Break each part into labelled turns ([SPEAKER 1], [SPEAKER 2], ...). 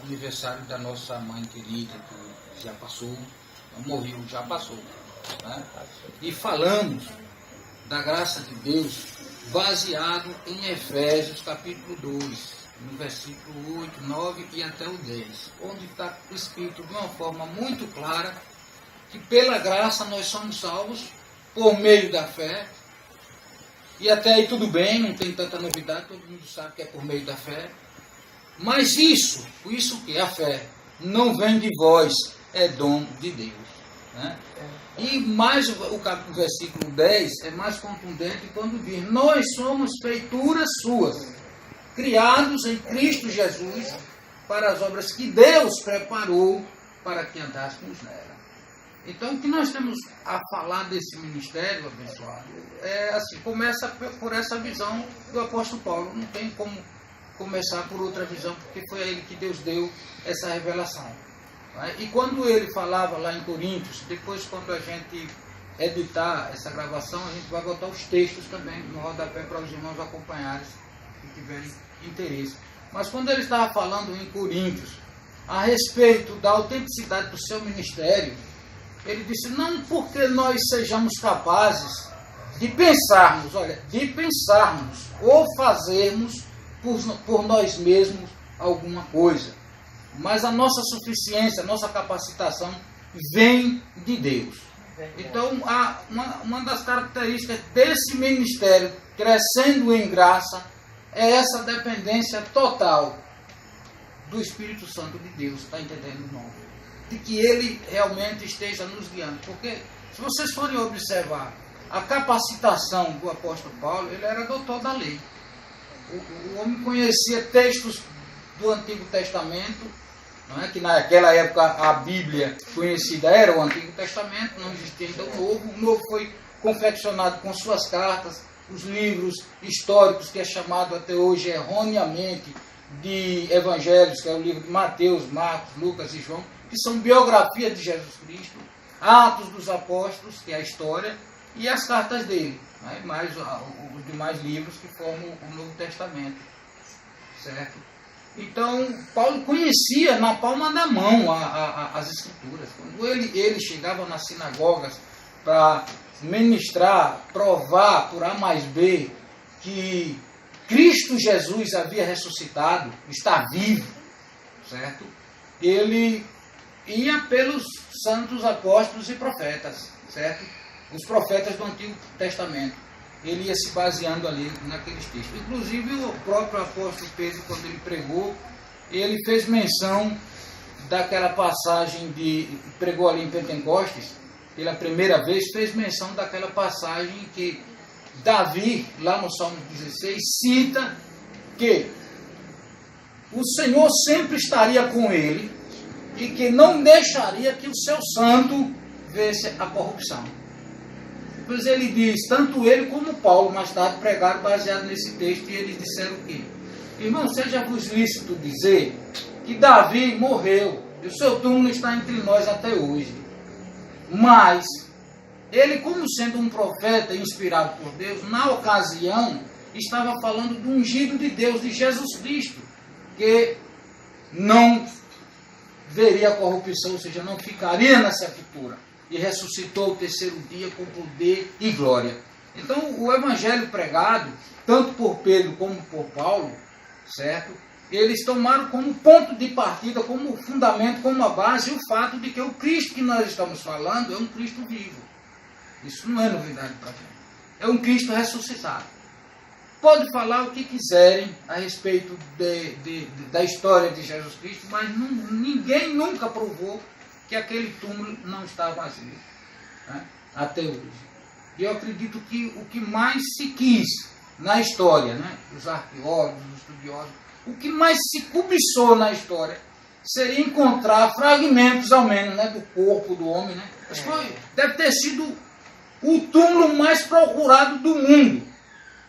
[SPEAKER 1] aniversário da nossa mãe querida, que já passou, não morreu, já passou. Né? E falamos da graça de Deus baseado em Efésios capítulo 2, no versículo 8, 9 e até o 10, onde está escrito de uma forma muito clara que pela graça nós somos salvos por meio da fé. E até aí tudo bem, não tem tanta novidade, todo mundo sabe que é por meio da fé. Mas isso que a fé não vem de vós, é dom de Deus. Né? E mais o versículo 10 é mais contundente quando diz: nós somos feituras suas, criados em Cristo Jesus para as obras que Deus preparou para que andássemos nela. Então, o que nós temos a falar desse ministério, abençoado, é assim, começa por essa visão do apóstolo Paulo. Não tem como começar por outra visão, porque foi a ele que Deus deu essa revelação. E quando ele falava lá em Coríntios, depois quando a gente editar essa gravação, a gente vai botar os textos também no rodapé para os irmãos acompanharem, se tiverem interesse. Mas quando ele estava falando em Coríntios a respeito da autenticidade do seu ministério, ele disse: não porque nós sejamos capazes de pensarmos, ou fazermos por nós mesmos alguma coisa, mas a nossa suficiência, a nossa capacitação vem de Deus. Então, uma das características desse ministério crescendo em graça é essa dependência total do Espírito Santo de Deus, está entendendo, irmão? De que Ele realmente esteja nos guiando. Porque, se vocês forem observar a capacitação do apóstolo Paulo, ele era doutor da lei. O homem conhecia textos do Antigo Testamento, não é? Que naquela época a Bíblia conhecida era o Antigo Testamento, não existia ainda o Novo. O Novo foi confeccionado com suas cartas, os livros históricos, que é chamado até hoje erroneamente de Evangelhos, que é o livro de Mateus, Marcos, Lucas e João, que são biografias de Jesus Cristo, Atos dos Apóstolos, que é a história, e as cartas dele, né? Mais os demais livros que formam o Novo Testamento, certo? Então, Paulo conhecia na palma da mão as Escrituras. Quando ele chegava nas sinagogas para ministrar, provar por A mais B que Cristo Jesus havia ressuscitado, está vivo, certo? Ele ia pelos santos apóstolos e profetas, certo? Os profetas do Antigo Testamento. Ele ia se baseando ali naqueles textos. Inclusive o próprio apóstolo Pedro, quando ele pregou, ele fez menção daquela passagem pregou ali em Pentecostes, pela primeira vez, fez menção daquela passagem que Davi, lá no Salmo 16, cita que o Senhor sempre estaria com ele e que não deixaria que o seu santo visse a corrupção. Pois ele diz, tanto ele como Paulo, mais tarde, pregaram baseado nesse texto, e eles disseram o quê? Irmão, seja-vos lícito dizer que Davi morreu, e o seu túmulo está entre nós até hoje. Mas, ele, como sendo um profeta inspirado por Deus, na ocasião, estava falando do ungido de Deus, de Jesus Cristo, que não veria a corrupção, ou seja, não ficaria na sepultura. E ressuscitou o terceiro dia com poder e glória. Então, o evangelho pregado, tanto por Pedro como por Paulo, certo? Eles tomaram como ponto de partida, como fundamento, como a base, o fato de que o Cristo que nós estamos falando é um Cristo vivo. Isso não é novidade para a gente. É um Cristo ressuscitado. Pode falar o que quiserem a respeito da história de Jesus Cristo, mas ninguém nunca provou que aquele túmulo não está vazio, né? Até hoje. E eu acredito que o que mais se quis na história, né? Os arqueólogos, os estudiosos, o que mais se cobiçou na história seria encontrar fragmentos, ao menos, né, do corpo do homem. Né? Deve ter sido o túmulo mais procurado do mundo.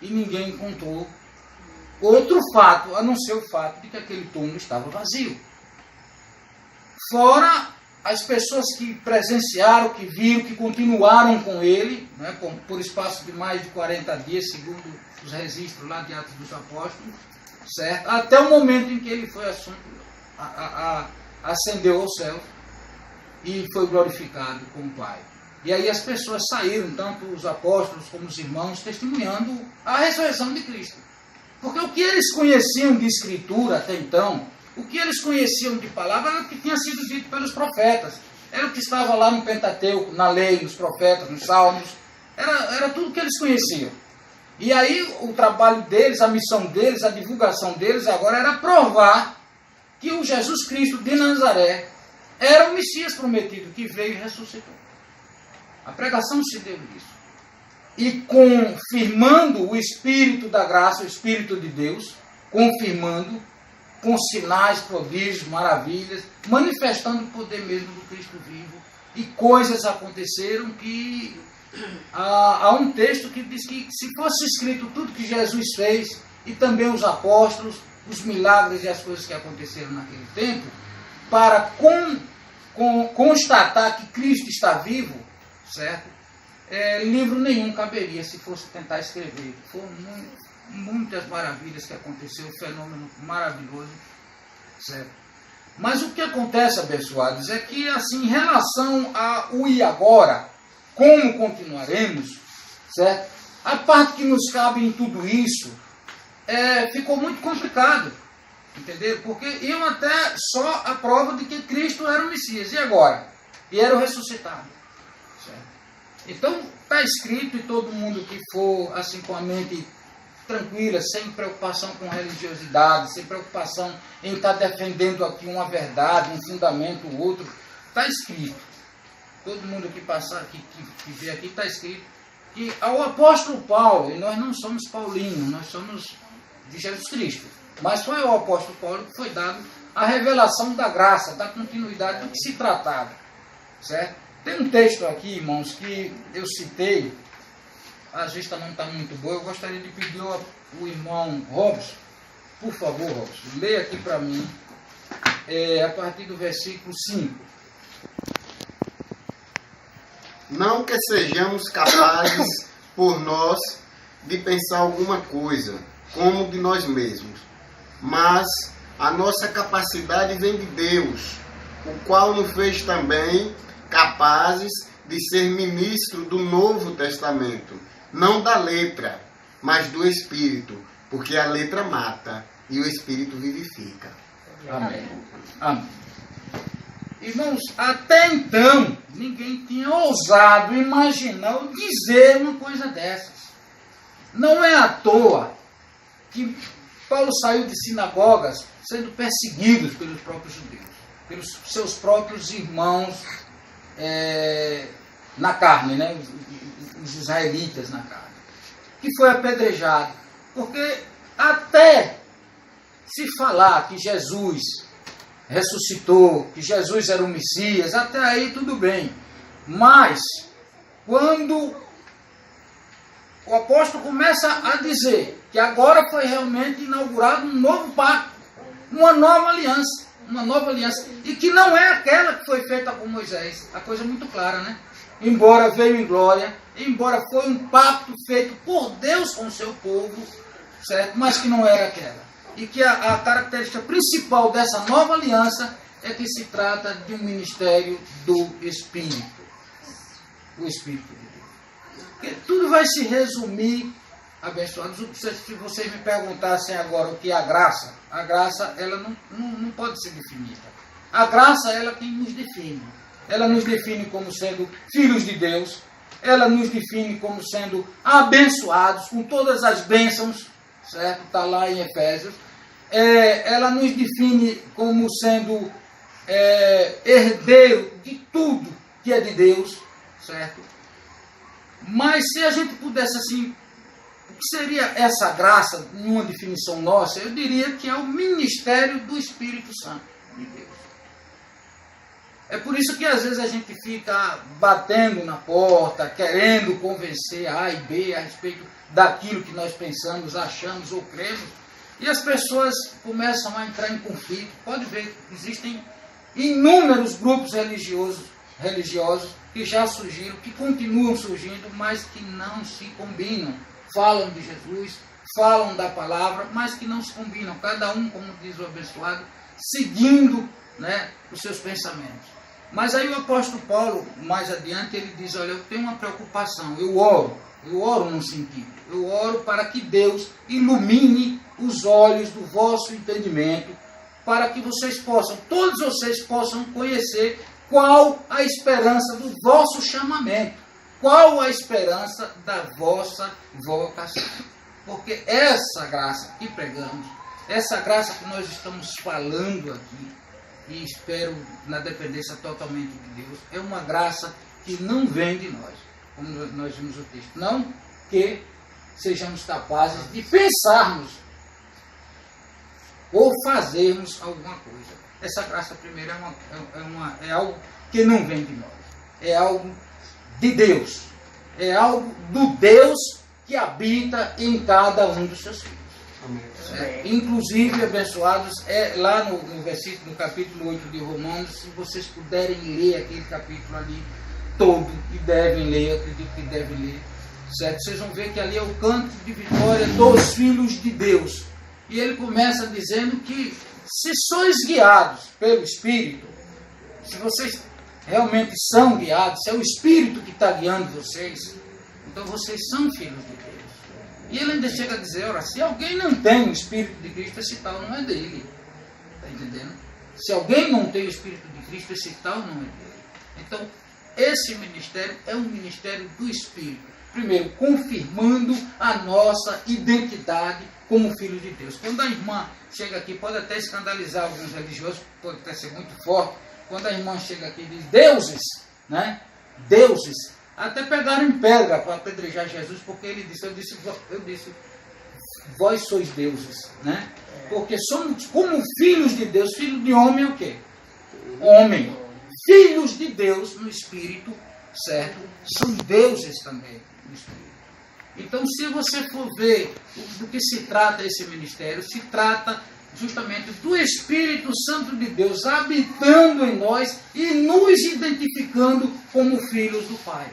[SPEAKER 1] E ninguém encontrou outro fato, a não ser o fato de que aquele túmulo estava vazio. Fora as pessoas que presenciaram, que viram, que continuaram com ele, né, por espaço de mais de 40 dias, segundo os registros lá de Atos dos Apóstolos, certo? Até o momento em que ele foi assunto ascendeu ao céu e foi glorificado como Pai. E aí as pessoas saíram, tanto os apóstolos como os irmãos, testemunhando a ressurreição de Cristo. Porque o que eles conheciam de Escritura até então, o que eles conheciam de palavra, era o que tinha sido dito pelos profetas. Era o que estava lá no Pentateuco, na lei, nos profetas, nos salmos. Era tudo o que eles conheciam. E aí o trabalho deles, a missão deles, a divulgação deles agora era provar que o Jesus Cristo de Nazaré era o Messias prometido, que veio e ressuscitou. A pregação se deu nisso. E confirmando o Espírito da graça, o Espírito de Deus, confirmando com sinais, prodígios, maravilhas, manifestando o poder mesmo do Cristo vivo. E coisas aconteceram que... Há um texto que diz que se fosse escrito tudo que Jesus fez, e também os apóstolos, os milagres e as coisas que aconteceram naquele tempo, para constatar que Cristo está vivo, certo? Livro nenhum caberia se fosse tentar escrever. Foram muitas maravilhas que aconteceram, um fenômeno maravilhoso, certo? Mas o que acontece, abençoados, é que, assim, em relação ao e agora, como continuaremos, certo? A parte que nos cabe em tudo isso ficou muito complicado, entendeu? Porque iam até só a prova de que Cristo era o Messias, e agora? E era o ressuscitado, certo? Então, está escrito, e todo mundo que for assim com a mente tranquila, sem preocupação com religiosidade, sem preocupação em estar defendendo aqui uma verdade, um fundamento, outro, está escrito. Todo mundo que passar, que vê aqui, está escrito que ao apóstolo Paulo, e nós não somos paulinos, nós somos de Jesus Cristo, mas foi ao apóstolo Paulo que foi dado a revelação da graça, da continuidade do que se tratava, certo? Tem um texto aqui, irmãos, que eu citei, a vista não está muito boa, eu gostaria de pedir ao irmão Robson, por favor, Robson, leia aqui para mim, a partir do versículo 5.
[SPEAKER 2] Não que sejamos capazes por nós de pensar alguma coisa, como de nós mesmos, mas a nossa capacidade vem de Deus, o qual nos fez também capazes de ser ministro do Novo Testamento, não da letra, mas do Espírito, porque a letra mata e o Espírito vivifica.
[SPEAKER 1] Amém. Amém. Irmãos, até então, ninguém tinha ousado imaginar ou dizer uma coisa dessas. Não é à toa que Paulo saiu de sinagogas sendo perseguido pelos próprios judeus, pelos seus próprios irmãos na carne, né? Os israelitas na carne, que foi apedrejado, porque até se falar que Jesus ressuscitou, que Jesus era o Messias, até aí tudo bem. Mas, quando o apóstolo começa a dizer que agora foi realmente inaugurado um novo pacto, uma nova aliança, e que não é aquela que foi feita com Moisés, a coisa é muito clara, né? Embora veio em glória, embora foi um pacto feito por Deus com o seu povo, certo? Mas que não era aquela. E que a característica principal dessa nova aliança é que se trata de um ministério do Espírito. O Espírito de Deus. Porque tudo vai se resumir, abençoados. Se vocês me perguntassem agora o que é a graça ela não pode ser definida. A graça, ela quem nos define. Ela nos define como sendo filhos de Deus. Ela nos define como sendo abençoados com todas as bênçãos, certo? Está lá em Efésios. Ela nos define como sendo herdeiro de tudo que é de Deus, certo? Mas se a gente pudesse assim, o que seria essa graça, numa definição nossa, eu diria que é o ministério do Espírito Santo de Deus. É por isso que às vezes a gente fica batendo na porta, querendo convencer A e B a respeito daquilo que nós pensamos, achamos ou cremos, e as pessoas começam a entrar em conflito. Pode ver, existem inúmeros grupos religiosos que já surgiram, que continuam surgindo, mas que não se combinam. Falam de Jesus, falam da palavra, mas que não se combinam. Cada um, como diz o abençoado, seguindo, né, os seus pensamentos. Mas aí o apóstolo Paulo, mais adiante, ele diz, olha, eu tenho uma preocupação, eu oro num sentido, eu oro para que Deus ilumine os olhos do vosso entendimento, para que vocês possam, todos vocês possam conhecer qual a esperança do vosso chamamento, qual a esperança da vossa vocação. Porque essa graça que pregamos, essa graça que nós estamos falando aqui, e espero na dependência totalmente de Deus, é uma graça que não vem de nós, como nós vimos o texto. Não que sejamos capazes de pensarmos ou fazermos alguma coisa. Essa graça primeiro é algo que não vem de nós. É algo de Deus. É algo do Deus que habita em cada um dos seus filhos. Inclusive, abençoados, lá no capítulo 8 de Romanos, se vocês puderem ler aquele capítulo ali todo, e devem ler, eu acredito que devem ler, certo? Vocês vão ver que ali é o canto de vitória dos filhos de Deus. E ele começa dizendo que se sois guiados pelo Espírito, se vocês realmente são guiados, se é o Espírito que está guiando vocês, então vocês são filhos de Deus. E ele ainda chega a dizer, ora, se alguém não tem o Espírito de Cristo, esse tal não é dele. Está entendendo? Se alguém não tem o Espírito de Cristo, esse tal não é dele. Então, esse ministério é um ministério do Espírito. Primeiro, confirmando a nossa identidade como filho de Deus. Quando a irmã chega aqui, pode até escandalizar alguns religiosos, pode até ser muito forte. Quando a irmã chega aqui e diz, deuses, né? Deuses. Até pegaram em pedra para apedrejar Jesus, porque ele disse, eu disse, vós sois deuses, né? Porque somos como filhos de Deus. Filho de homem é o quê? Homem. Filhos de Deus no Espírito, certo? São deuses também no Espírito. Então, se você for ver do que se trata esse ministério, se trata justamente do Espírito Santo de Deus habitando em nós e nos identificando como filhos do Pai.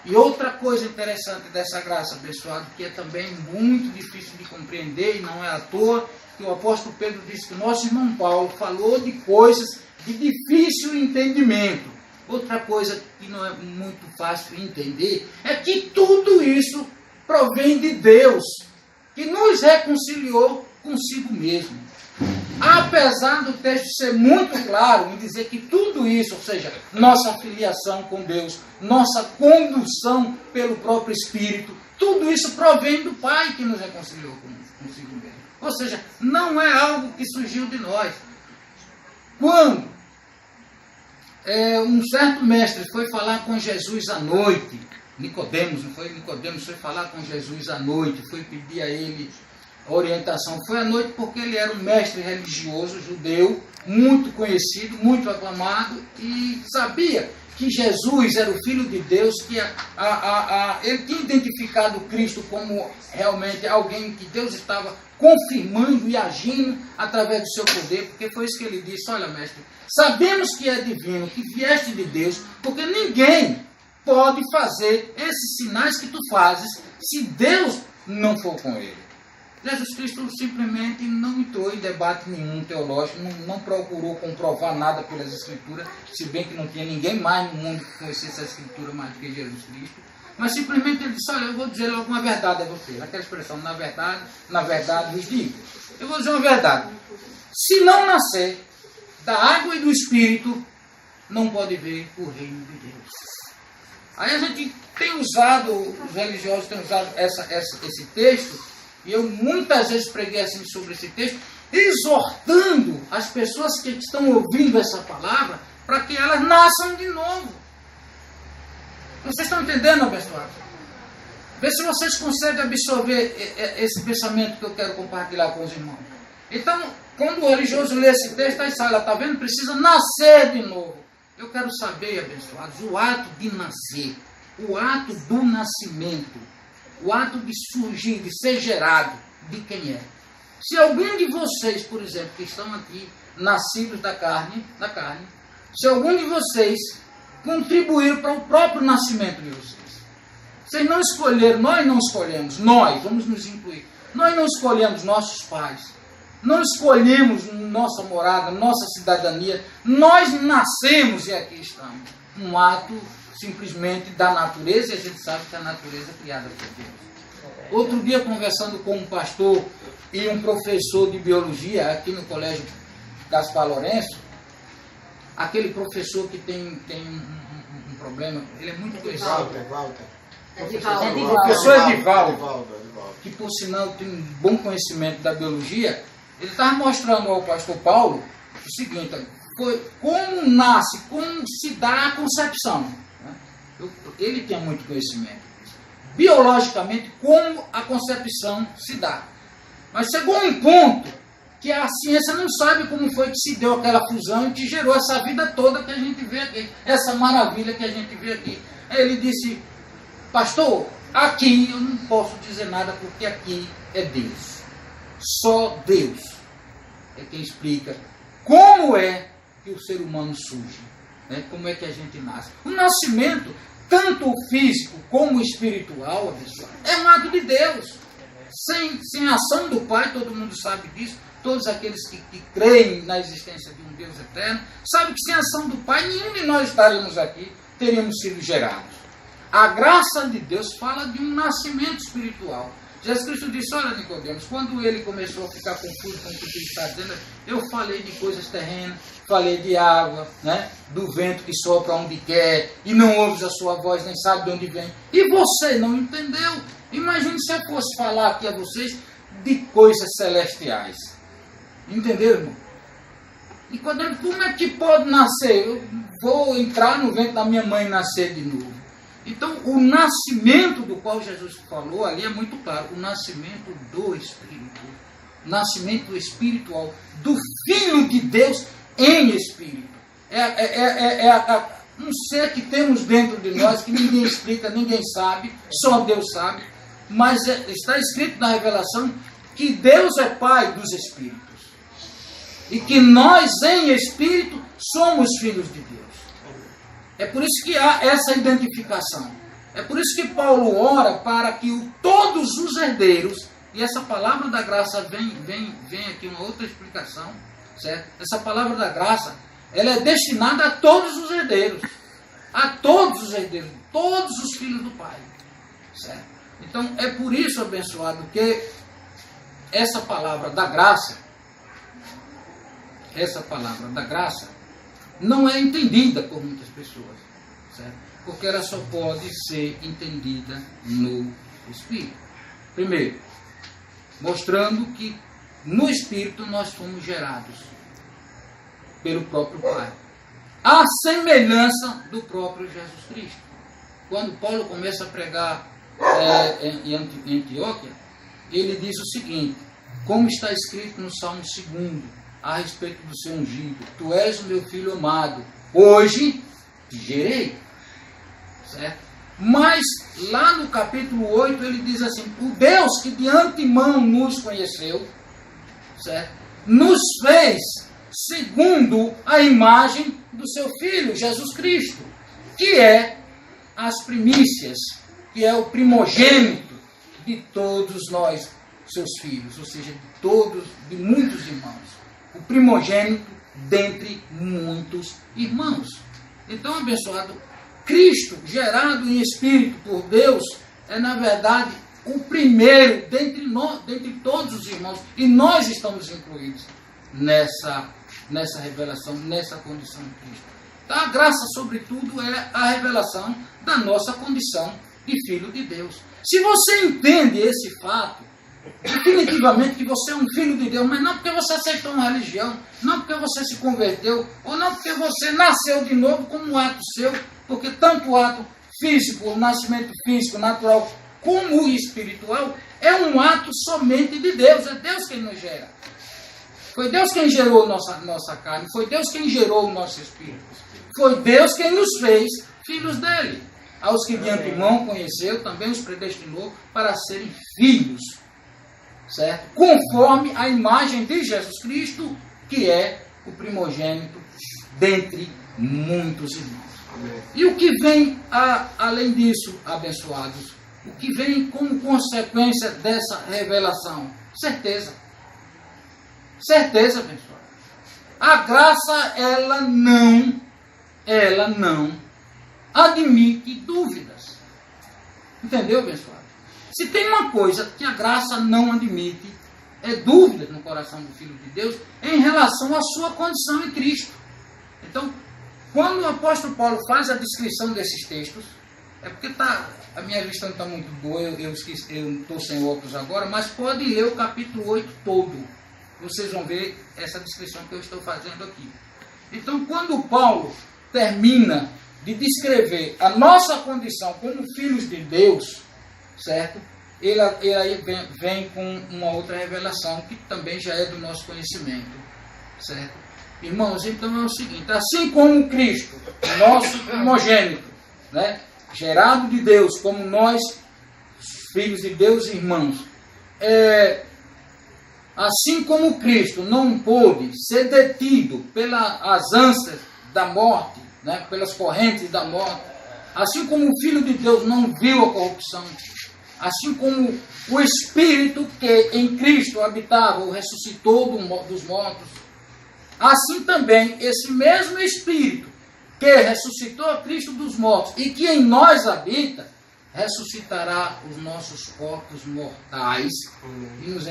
[SPEAKER 1] E outra coisa interessante dessa graça, abençoado, que é também muito difícil de compreender, e não é à toa, que o apóstolo Pedro disse que o nosso irmão Paulo falou de coisas de difícil entendimento. Outra coisa que não é muito fácil de entender é que tudo isso provém de Deus, que nos reconciliou consigo mesmo. Apesar do texto ser muito claro em dizer que tudo isso, ou seja, nossa filiação com Deus, nossa condução pelo próprio Espírito, tudo isso provém do Pai que nos reconciliou consigo mesmo. Ou seja, não é algo que surgiu de nós. Quando um certo mestre foi falar com Jesus à noite, Nicodemos, não foi? Nicodemos foi falar com Jesus à noite, foi pedir a ele orientação. Foi à noite porque ele era um mestre religioso judeu, muito conhecido, muito aclamado, e sabia que Jesus era o Filho de Deus, que ele tinha identificado Cristo como realmente alguém que Deus estava confirmando e agindo através do seu poder, porque foi isso que ele disse, olha mestre, sabemos que é divino, que vieste de Deus, porque ninguém pode fazer esses sinais que tu fazes se Deus não for com ele. Jesus Cristo simplesmente não entrou em debate nenhum teológico, não procurou comprovar nada pelas Escrituras, se bem que não tinha ninguém mais no mundo que conhecesse a Escritura mais do que Jesus Cristo, mas simplesmente ele disse, olha, eu vou dizer logo uma verdade a você, aquela expressão, na verdade vos digo. Eu vou dizer uma verdade, se não nascer da água e do Espírito, não pode ver o reino de Deus. Aí a gente tem usado, os religiosos têm usado esse texto, e eu muitas vezes preguei assim sobre esse texto, exortando as pessoas que estão ouvindo essa palavra para que elas nasçam de novo. Vocês estão entendendo, abençoado? Vê se vocês conseguem absorver esse pensamento que eu quero compartilhar com os irmãos. Então, quando o religioso lê esse texto, aí sai, está vendo? Precisa nascer de novo. Eu quero saber, abençoados, o ato de nascer, o ato do nascimento, o ato de surgir, de ser gerado, de quem é. Se algum de vocês, por exemplo, que estão aqui, nascidos da carne, se algum de vocês contribuir para o próprio nascimento de vocês. Vocês não escolheram, nós não escolhemos, nós, vamos nos incluir, nós não escolhemos nossos pais, não escolhemos nossa morada, nossa cidadania, nós nascemos e aqui estamos. Um ato simplesmente da natureza, e a gente sabe que a natureza é criada por Deus. Outro dia, conversando com um pastor e um professor de biologia aqui no Colégio Gaspar Lourenço, aquele professor que tem um problema, ele é muito conhecido.
[SPEAKER 2] Walter.
[SPEAKER 1] Professor Edivaldo, que por sinal tem um bom conhecimento da biologia, ele estava mostrando ao pastor Paulo o seguinte: como nasce, como se dá a concepção. Né? Ele tinha muito conhecimento. Biologicamente, como a concepção se dá. Mas chegou um ponto que a ciência não sabe como foi que se deu aquela fusão e que gerou essa vida toda que a gente vê aqui, essa maravilha que a gente vê aqui. Aí ele disse: pastor, aqui eu não posso dizer nada porque aqui é Deus. Só Deus é quem explica como é que o ser humano surge, né? Como é que a gente nasce. O nascimento, tanto físico como espiritual, é um ato de Deus. Sem a ação do Pai, todo mundo sabe disso. Todos aqueles que creem na existência de um Deus eterno sabem que sem a ação do Pai, nenhum de nós estaríamos aqui, teríamos sido gerados. A graça de Deus fala de um nascimento espiritual. Jesus Cristo disse: olha, Nicodemos, quando ele começou a ficar confuso com o que ele está dizendo, eu falei de coisas terrenas, falei de água, né, do vento que sopra onde quer, e não ouves a sua voz, nem sabe de onde vem. E você não entendeu. Imagine se eu fosse falar aqui a vocês de coisas celestiais. Entenderam, irmão? Nicodemos, como é que pode nascer? Eu vou entrar no ventre da minha mãe e nascer de novo. Então, o nascimento do qual Jesus falou ali é muito claro. O nascimento do Espírito. O nascimento espiritual. Do Filho de Deus em Espírito. Um ser que temos dentro de nós, que ninguém explica, ninguém sabe, só Deus sabe. Mas está escrito na revelação que Deus é Pai dos Espíritos. E que nós, em Espírito, somos filhos de Deus. É por isso que há essa identificação. É por isso que Paulo ora para que todos os herdeiros, e essa palavra da graça vem aqui uma outra explicação, certo? Essa palavra da graça, ela é destinada a todos os herdeiros. A todos os herdeiros, todos os filhos do Pai. Certo? Então, é por isso, abençoado, que essa palavra da graça, não é entendida por muitas pessoas, certo? Porque ela só pode ser entendida no Espírito. Primeiro, mostrando que no Espírito nós fomos gerados pelo próprio Pai, à semelhança do próprio Jesus Cristo. Quando Paulo começa a pregar em Antioquia, ele diz o seguinte: como está escrito no Salmo 2, a respeito do seu ungido: tu és o meu filho amado, hoje te gerei. Certo? Mas lá no capítulo 8 ele diz assim: o Deus que de antemão nos conheceu, certo? Nos fez segundo a imagem do seu Filho, Jesus Cristo, que é as primícias, que é o primogênito de todos nós, seus filhos, ou seja, de muitos irmãos. O primogênito dentre muitos irmãos. Então, abençoado, Cristo, gerado em Espírito por Deus, é na verdade o primeiro dentre todos os irmãos, e nós estamos incluídos nessa revelação, nessa condição de Cristo. Então, a graça, sobretudo, é a revelação da nossa condição de filho de Deus. Se você entende esse fato, definitivamente que você é um filho de Deus, mas não porque você aceitou uma religião, não porque você se converteu, ou não porque você nasceu de novo como um ato seu, porque tanto o ato físico, o nascimento físico, natural, como o espiritual, é um ato somente de Deus, é Deus quem nos gera. Foi Deus quem gerou nossa carne, foi Deus quem gerou o nosso espírito. Foi Deus quem nos fez filhos dele. Aos que de antemão conheceu, também os predestinou para serem filhos, certo? Conforme a imagem de Jesus Cristo, que é o primogênito dentre muitos irmãos. E o que vem, além disso, abençoados, o que vem como consequência dessa revelação? Certeza. Certeza, pessoal. A graça, ela não admite dúvidas. Entendeu, pessoal? Se tem uma coisa que a graça não admite, é dúvida no coração do Filho de Deus em relação à sua condição em Cristo. Então, quando o apóstolo Paulo faz a descrição desses textos, é porque a minha vista não está muito boa, eu estou sem óculos agora, mas pode ler o capítulo 8 todo. Vocês vão ver essa descrição que eu estou fazendo aqui. Então, quando Paulo termina de descrever a nossa condição como filhos de Deus, certo? Ele aí vem com uma outra revelação que também já é do nosso conhecimento, certo? Irmãos, então é o seguinte, assim como Cristo, nosso primogênito, né, gerado de Deus, como nós, filhos de Deus e irmãos, assim como Cristo não pôde ser detido pelas ânsias da morte, né, pelas correntes da morte, assim como o Filho de Deus não viu a corrupção, assim como o Espírito que em Cristo habitava o ressuscitou dos mortos, assim também esse mesmo Espírito que ressuscitou a Cristo dos mortos e que em nós habita, ressuscitará os nossos corpos mortais e nos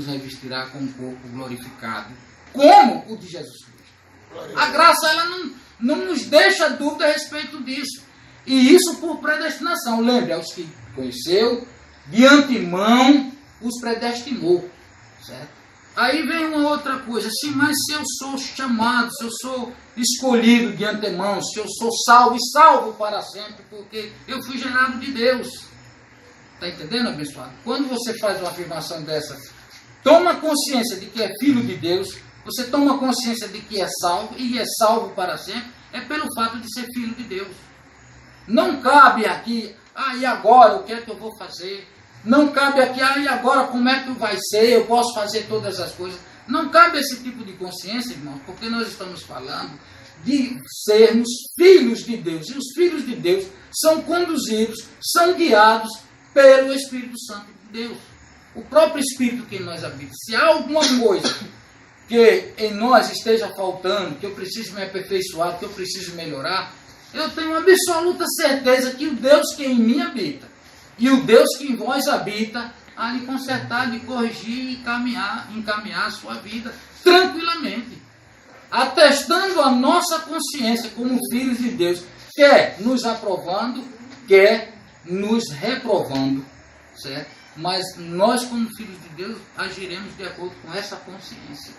[SPEAKER 1] revestirá com um corpo glorificado, como o de Jesus Cristo. A graça ela não nos deixa dúvida a respeito disso. E isso por predestinação. Lembre, aos que conheceu, de antemão os predestinou. Certo? Aí vem uma outra coisa. Sim, mas se eu sou chamado, se eu sou escolhido de antemão, se eu sou salvo e salvo para sempre, porque eu fui gerado de Deus. Está entendendo, abençoado? Quando você faz uma afirmação dessa, toma consciência de que é filho de Deus, você toma consciência de que é salvo e é salvo para sempre, é pelo fato de ser filho de Deus. Não cabe aqui, e agora o que é que eu vou fazer? Não cabe aqui, e agora como é que vai ser? Eu posso fazer todas as coisas. Não cabe esse tipo de consciência, irmão, porque nós estamos falando de sermos filhos de Deus. E os filhos de Deus são conduzidos, são guiados pelo Espírito Santo de Deus. O próprio Espírito que em nós habita. Se há alguma coisa que em nós esteja faltando, que eu preciso me aperfeiçoar, que eu preciso melhorar, eu tenho absoluta certeza que o Deus que em mim habita e o Deus que em vós habita há de consertar, de corrigir e encaminhar a sua vida tranquilamente, atestando a nossa consciência como filhos de Deus, quer nos aprovando, quer nos reprovando, certo? Mas nós, como filhos de Deus, agiremos de acordo com essa consciência,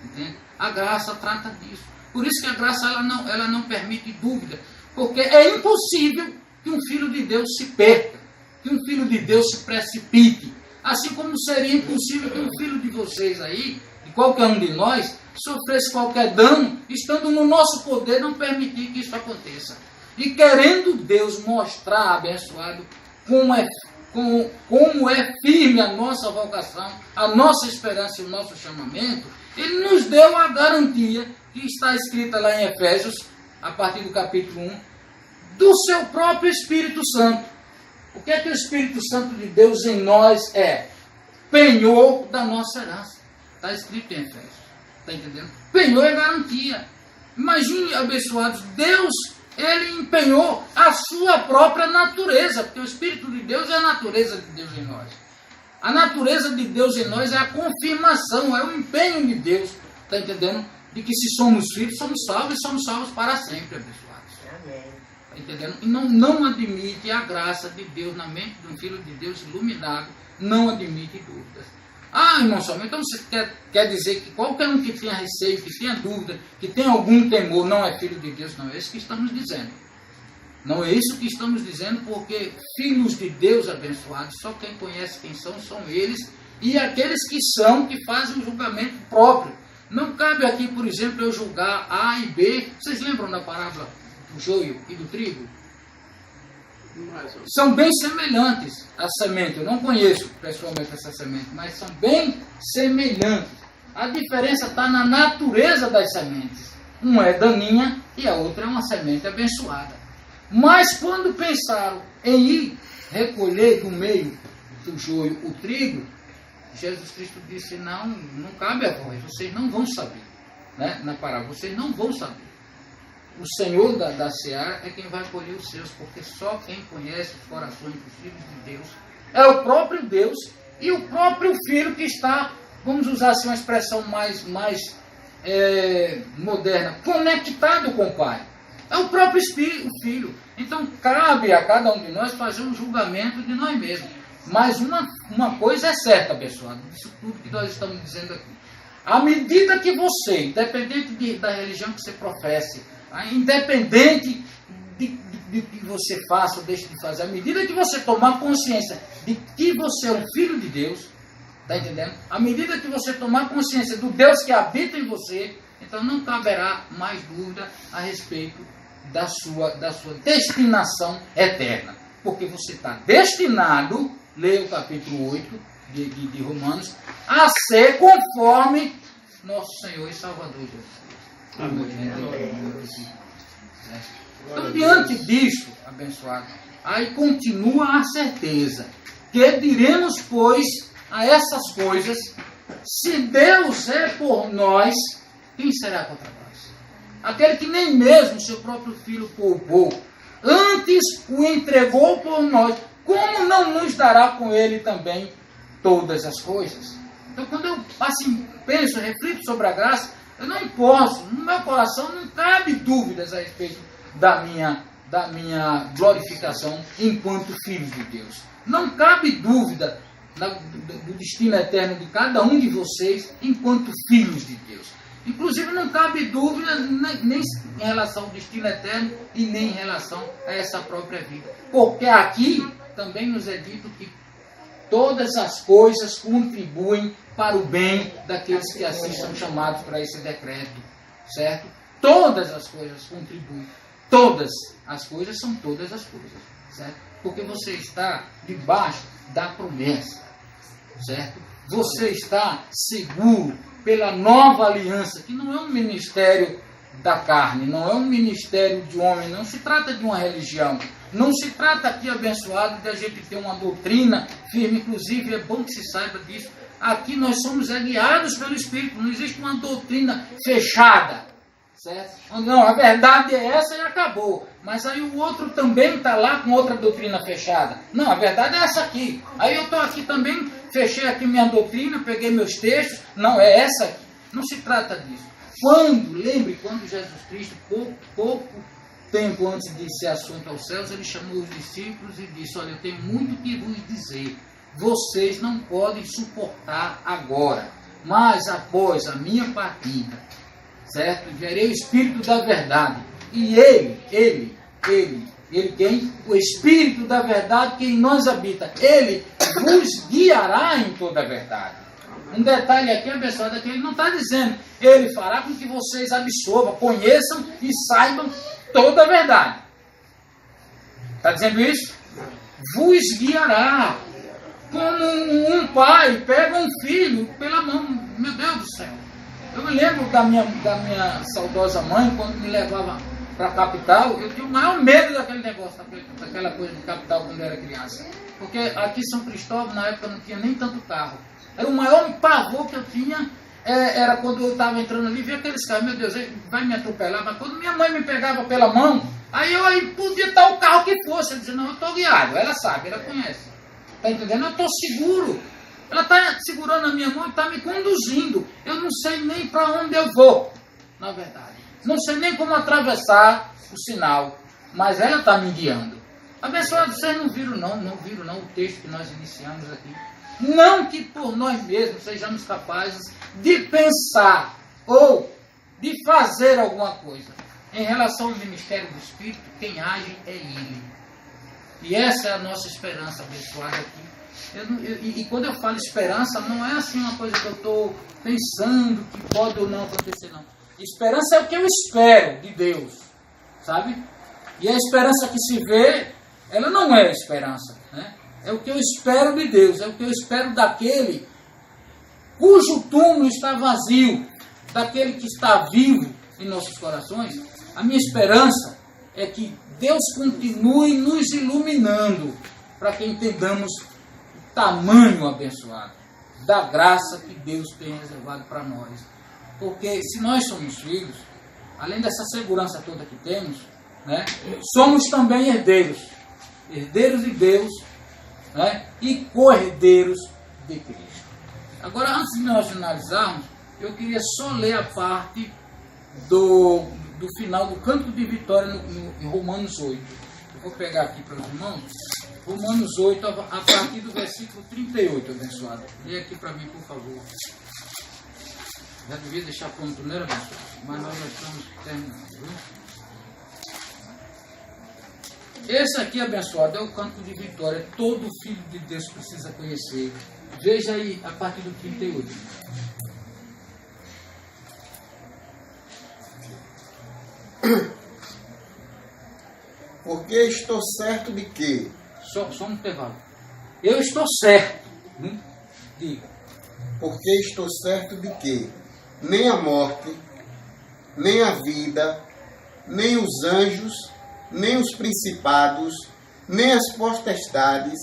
[SPEAKER 1] entende? A graça trata disso. Por isso que a graça ela não permite dúvida, porque é impossível que um filho de Deus se perca, que um filho de Deus se precipite, assim como seria impossível que um filho de vocês aí, de qualquer um de nós, sofresse qualquer dano, estando no nosso poder não permitir que isso aconteça. E querendo Deus mostrar, abençoado, como é firme a nossa vocação, a nossa esperança e o nosso chamamento, Ele nos deu a garantia que está escrita lá em Efésios, a partir do capítulo 1, do seu próprio Espírito Santo. O que é que o Espírito Santo de Deus em nós é? Penhor da nossa herança. Está escrito em Efésios. Está entendendo? Penhor é garantia. Imagine, abençoados, Deus, Ele empenhou a sua própria natureza, porque o Espírito de Deus é a natureza de Deus em nós. A natureza de Deus em nós é a confirmação, é o empenho de Deus, está entendendo? De que se somos filhos, somos salvos e somos salvos para sempre, abençoados. Está entendendo? E não admite a graça de Deus na mente de um filho de Deus iluminado, não admite dúvidas. Irmão Samuel, então você quer dizer que qualquer um que tenha receio, que tenha dúvida, que tenha algum temor, não é filho de Deus? Não é isso que estamos dizendo. Não é isso que estamos dizendo, porque filhos de Deus abençoados, só quem conhece quem são eles, e aqueles que são, que fazem o julgamento próprio. Não cabe aqui, por exemplo, eu julgar A e B. Vocês lembram da parábola do joio e do trigo? São bem semelhantes a semente. Eu não conheço pessoalmente essa semente, mas são bem semelhantes. A diferença está na natureza das sementes. Uma é daninha e a outra é uma semente abençoada. Mas quando pensaram em ir recolher do meio do joio o trigo, Jesus Cristo disse, não cabe a vós, vocês não vão saber. Né? Na parábola, vocês não vão saber. O Senhor da seara é quem vai colher os seus, porque só quem conhece os corações dos filhos de Deus é o próprio Deus e o próprio Filho que está, vamos usar assim uma expressão mais moderna, conectado com o Pai. É o próprio Espírito, o Filho. Então cabe a cada um de nós fazer um julgamento de nós mesmos. Mas uma coisa é certa, pessoal, disso tudo que nós estamos dizendo aqui. À medida que você, independente da religião que você professe, independente de que você faça ou deixe de fazer, à medida que você tomar consciência de que você é um filho de Deus, está entendendo? À medida que você tomar consciência do Deus que habita em você, então não caberá mais dúvida a respeito da sua destinação eterna. Porque você está destinado, leia o capítulo 8 de Romanos, a ser conforme nosso Senhor e Salvador Jesus. Amém. Então, diante disso, abençoado, aí continua a certeza que diremos, pois, a essas coisas, se Deus é por nós, quem será contra nós? Aquele que nem mesmo seu próprio filho poupou, antes o entregou por nós, como não nos dará com ele também todas as coisas? Então, quando eu assim penso, reflito sobre a graça, eu não posso, no meu coração não cabe dúvidas a respeito da minha glorificação enquanto filho de Deus. Não cabe dúvida do destino eterno de cada um de vocês enquanto filhos de Deus. Inclusive não cabe dúvida nem em relação ao destino eterno e nem em relação a essa própria vida. Porque aqui também nos é dito que todas as coisas contribuem para o bem daqueles que assim são chamados para esse decreto, certo? Todas as coisas contribuem. Todas as coisas são todas as coisas, certo? Porque você está debaixo da promessa, certo? Você está seguro pela nova aliança, que não é um ministério da carne, não é um ministério de homem, não se trata de uma religião, não se trata aqui, abençoado, de a gente ter uma doutrina firme, inclusive é bom que se saiba disso. Aqui nós somos guiados pelo Espírito, não existe uma doutrina fechada, certo? Não, a verdade é essa e acabou, mas aí o outro também está lá com outra doutrina fechada. Não, a verdade é essa aqui, aí eu estou aqui também, fechei aqui minha doutrina, peguei meus textos, não, é essa aqui. Não se trata disso. Quando Jesus Cristo, pouco tempo antes de ser assunto aos céus, ele chamou os discípulos e disse, olha, eu tenho muito que vos dizer, vocês não podem suportar agora, mas após a minha partida, certo? Enviarei o Espírito da verdade, e ele quem? O Espírito da verdade que em nós habita, ele vos guiará em toda a verdade. Um detalhe aqui, abençoado, é que ele não está dizendo, ele fará com que vocês absorvam, conheçam e saibam toda a verdade. Está dizendo isso? Vos guiará. Como um pai pega um filho pela mão. Meu Deus do céu. Eu me lembro da minha saudosa mãe, quando me levava para a capital, eu tinha o maior medo daquele negócio, daquela coisa de capital quando eu era criança. Porque aqui em São Cristóvão, na época, não tinha nem tanto carro. Era o maior pavor que eu tinha, era quando eu estava entrando ali, via aqueles carros, meu Deus, ele vai me atropelar, mas quando minha mãe me pegava pela mão, aí podia estar o carro que fosse, eu dizia, não, eu estou guiado, ela sabe, ela conhece, está entendendo? Eu estou seguro, ela está segurando a minha mão e está me conduzindo, eu não sei nem para onde eu vou, na verdade, não sei nem como atravessar o sinal, mas ela está me guiando. Abençoado, vocês não viram não o texto que nós iniciamos aqui. Não que por nós mesmos sejamos capazes de pensar ou de fazer alguma coisa. Em relação ao ministério do Espírito, quem age é Ele. E essa é a nossa esperança, abençoada aqui. E quando eu falo esperança, não é assim uma coisa que eu estou pensando que pode ou não acontecer, não. Esperança é o que eu espero de Deus, sabe? E a esperança que se vê, ela não é esperança, né? É o que eu espero de Deus, é o que eu espero daquele cujo túmulo está vazio, daquele que está vivo em nossos corações. A minha esperança é que Deus continue nos iluminando para que entendamos o tamanho abençoado da graça que Deus tem reservado para nós. Porque se nós somos filhos, além dessa segurança toda que temos, né, somos também herdeiros. Herdeiros de Deus, né, e co-herdeiros de Cristo. Agora, antes de nós finalizarmos, eu queria só ler a parte do final do canto de vitória em Romanos 8. Eu vou pegar aqui para os irmãos. Romanos 8, a partir do versículo 38, abençoado. Lê aqui para mim, por favor. Já devia deixar pronto, não era, abençoado? Mas nós já estamos terminando, viu? Esse aqui, abençoado, é o canto de vitória. Todo filho de Deus precisa conhecer. Veja aí, a partir do 38.
[SPEAKER 2] Porque estou certo de que...
[SPEAKER 1] Só um intervalo. Eu estou certo. Diga.
[SPEAKER 2] Porque estou certo de que nem a morte, nem a vida, nem os anjos, nem os principados, nem as potestades,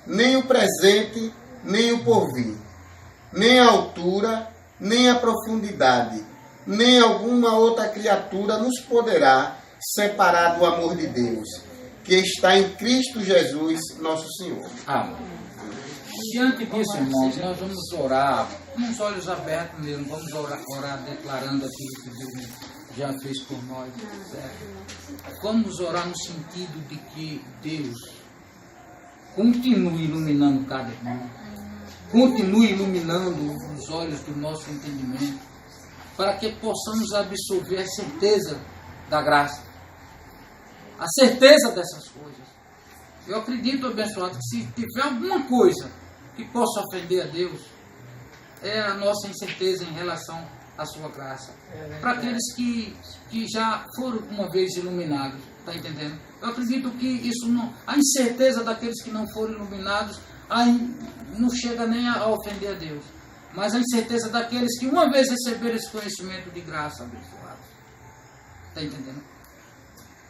[SPEAKER 2] nem o presente, nem o porvir, nem a altura, nem a profundidade, nem alguma outra criatura nos poderá separar do amor de Deus, que está em Cristo Jesus, nosso Senhor.
[SPEAKER 1] Amém. Diante disso, irmãos, nós vamos orar com os olhos abertos mesmo, vamos orar declarando aquilo que Deus já fez por nós, certo? Vamos orar no sentido de que Deus continue iluminando cada irmão, continue iluminando os olhos do nosso entendimento, para que possamos absorver a certeza da graça, a certeza dessas coisas. Eu acredito, abençoado, que se tiver alguma coisa que possa ofender a Deus, é a nossa incerteza em relação à sua graça. Para aqueles que já foram uma vez iluminados, está entendendo? Eu acredito que isso não, a incerteza daqueles que não foram iluminados não chega nem a ofender a Deus. Mas a incerteza daqueles que uma vez receberam esse conhecimento de graça, abençoado. Está entendendo?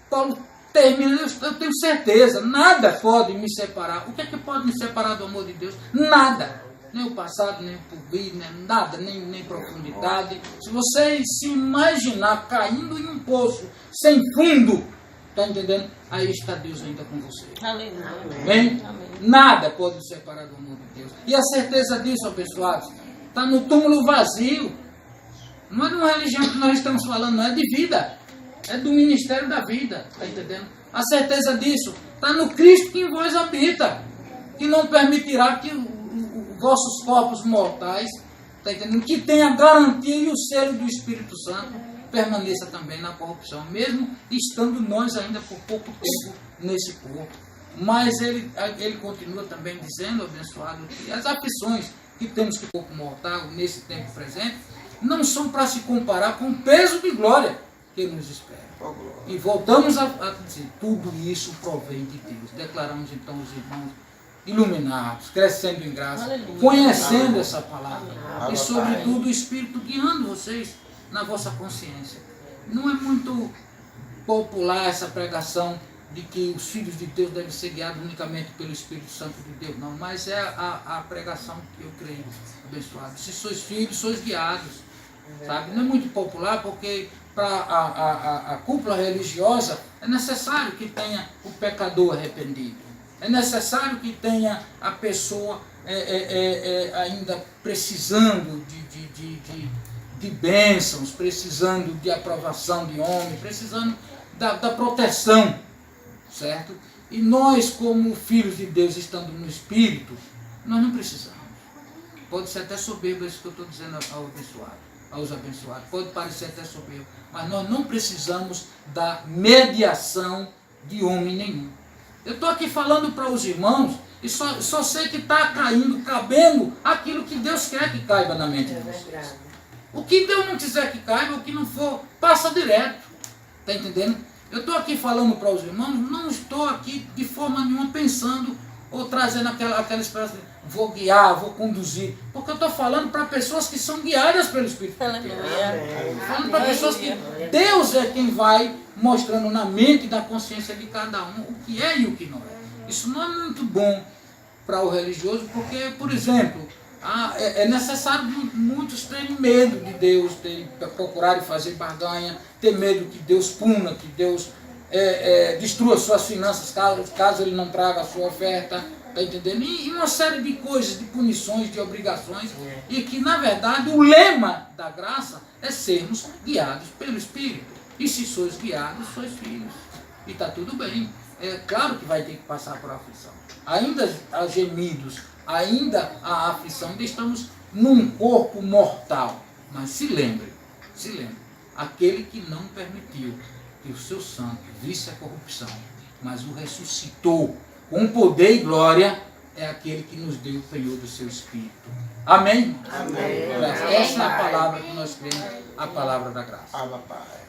[SPEAKER 1] Paulo termina, eu tenho certeza, nada pode me separar. O que é que pode me separar do amor de Deus? Nada. Nem o passado, nem o porvir, nem nada, nem profundidade. Se você se imaginar caindo em um poço sem fundo, está entendendo? Aí está Deus ainda com você.
[SPEAKER 3] Aleluia.
[SPEAKER 1] Amém? Nada pode me separar do amor de Deus. E a certeza disso, abençoados, está no túmulo vazio. Não é de uma religião que nós estamos falando, não é de vida. É do ministério da vida, está entendendo? A certeza disso está no Cristo que em vós habita, que não permitirá que vossos corpos mortais, está entendendo? Que tenha a garantia e o selo do Espírito Santo permaneça também na corrupção, mesmo estando nós ainda por pouco tempo nesse corpo. Mas ele continua também dizendo, abençoado, que as aflições que temos que corpo mortal nesse tempo presente não são para se comparar com o peso de glória que nos espera. E voltamos a dizer, tudo isso provém de Deus. Declaramos então os irmãos iluminados, crescendo em graça, aleluia, conhecendo aleluia, essa palavra. Aleluia, e sobretudo o Espírito guiando vocês na vossa consciência. Não é muito popular essa pregação de que os filhos de Deus devem ser guiados unicamente pelo Espírito Santo de Deus, não, mas é a pregação que eu creio, abençoado. Se sois filhos, sois guiados, sabe? Não é muito popular porque para a cúpula religiosa é necessário que tenha o pecador arrependido, é necessário que tenha a pessoa ainda precisando de bênçãos, precisando de aprovação de homem, precisando da proteção, certo? E nós, como filhos de Deus, estando no Espírito, nós não precisamos. Pode ser até soberbo isso que eu estou dizendo aos abençoados, pode parecer até soberbo, mas nós não precisamos da mediação de homem nenhum. Eu estou aqui falando para os irmãos e só sei que está cabendo aquilo que Deus quer que caiba na mente de vocês. O que Deus não quiser que caiba, o que não for, passa direto. Está entendendo? Eu estou aqui falando para os irmãos, não estou aqui de forma nenhuma pensando ou trazendo aquela esperança de vou guiar, vou conduzir. Porque eu estou falando para pessoas que são guiadas pelo Espírito de Deus. Falando para pessoas que Deus é quem vai mostrando na mente e na consciência de cada um o que é e o que não é. Isso não é muito bom para o religioso, porque, por exemplo, É necessário muitos terem medo de Deus, procurarem fazer barganha, ter medo que Deus puna, que Deus destrua suas finanças caso Ele não traga a sua oferta, tá entendendo? E uma série de coisas, de punições, de obrigações, e que na verdade o lema da graça é sermos guiados pelo Espírito. E se sois guiados, sois filhos. E está tudo bem. É claro que vai ter que passar por aflição. Ainda há gemidos, ainda há aflição, ainda estamos num corpo mortal. Mas se lembre, aquele que não permitiu que o seu sangue visse a corrupção, mas o ressuscitou com poder e glória, é aquele que nos deu o penhor do seu Espírito. Amém?
[SPEAKER 3] Amém.
[SPEAKER 1] Essa é a palavra que nós cremos, a palavra da graça.
[SPEAKER 3] Pai.